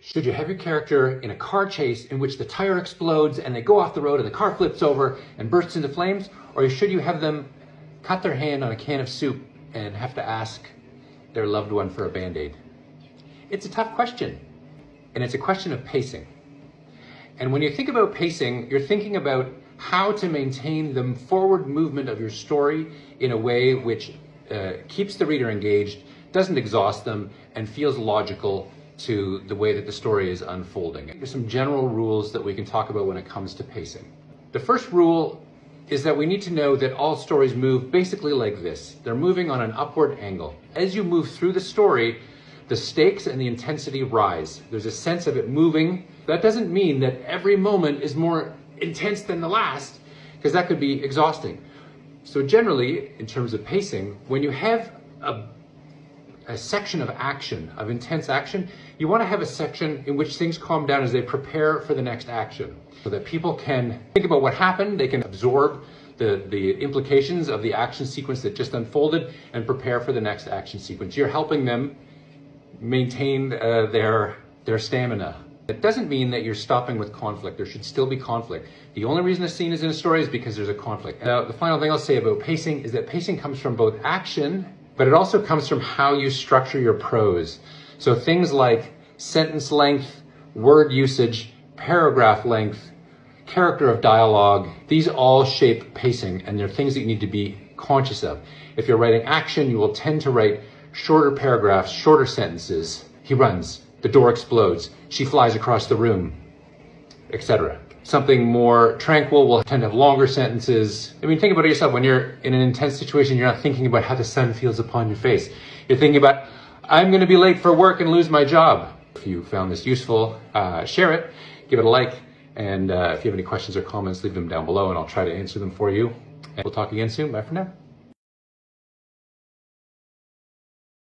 Should you have your character in a car chase in which the tire explodes and they go off the road and the car flips over and bursts into flames? Or should you have them cut their hand on a can of soup and have to ask their loved one for a Band-Aid? It's a tough question, and it's a question of pacing. And when you think about pacing, you're thinking about how to maintain the forward movement of your story in a way which keeps the reader engaged, doesn't exhaust them, and feels logical to the way that the story is unfolding. There's some general rules that we can talk about when it comes to pacing. The first rule is that we need to know that all stories move basically like this. They're moving on an upward angle. As you move through the story, the stakes and the intensity rise. There's a sense of it moving. That doesn't mean that every moment is more intense than the last, because that could be exhausting. So generally, in terms of pacing, when you have a section of action, of intense action, you want to have a section in which things calm down as they prepare for the next action, so that people can think about what happened, they can absorb the implications of the action sequence that just unfolded and prepare for the next action sequence. You're helping them maintain their stamina. It doesn't mean that you're stopping with conflict. There should still be conflict. The only reason a scene is in a story is because there's a conflict. Now, the final thing I'll say about pacing is that pacing comes from both action, but it also comes from how you structure your prose. So things like sentence length, word usage, paragraph length, character of dialogue, these all shape pacing, and they're things that you need to be conscious of. If you're writing action, you will tend to write shorter paragraphs, shorter sentences. He runs, the door explodes, she flies across the room, etc. Something more tranquil will tend to have longer sentences. I mean, think about it yourself. When you're in an intense situation, you're not thinking about how the sun feels upon your face. You're thinking about, I'm going to be late for work and lose my job. If you found this useful, share it, give it a like, and if you have any questions or comments, leave them down below and I'll try to answer them for you. And we'll talk again soon. Bye for now.